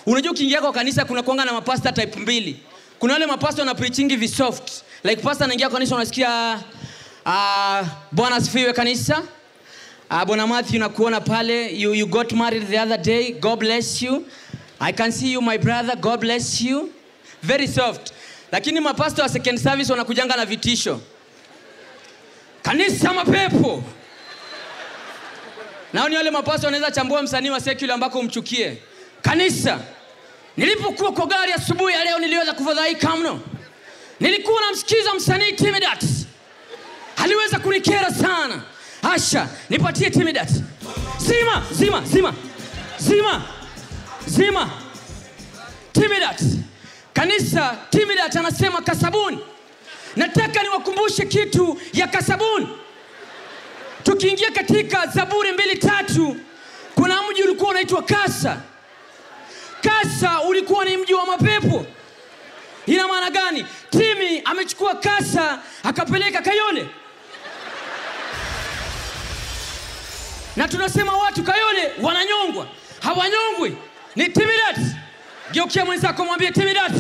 Unajua ukiingia kwa kanisa kuna kuanga na mapasta type mbili. Kuna wale mapasta wana preachingi vi soft. Like pastor anaingia kwa kanisa unasikia Bwana asifiwe kanisa. Bwana Matthew nakuona pale, you got married the other day. God bless you. I can see you my brother. God bless you. Very soft. Lakini mapasta wa second service wanakujanga na vitisho. Kanisa mapepo. Nao ni wale mapasta wanaweza chambua msanii wa secular ambako umchukie. Kanisa, nilipokuwa kwa gari asubuhi ya leo niliweza kufadhaika mno. Nilikuwa namsikiza msanii Timidat. Aliweza kunikera sana. Asha, nipatie Timidat. Zima. Timidat. Kanisa, Timidat anasema kasabuni. Nataka niwakumbushe kitu ya kasabuni. Tukiingia katika Zaburi 2:3, kuna mji ulikuwa unaitwa Kasa. Kasa ulikuwa ni mji wa mapepo. Ina maana gani? Timi amechukua Kasa akapeleka Kayole. Na tunasema watu Kayole wananyongwa. Hawanyongwi. Ni Timidat. Geukia mwenzako mwambie Timidat.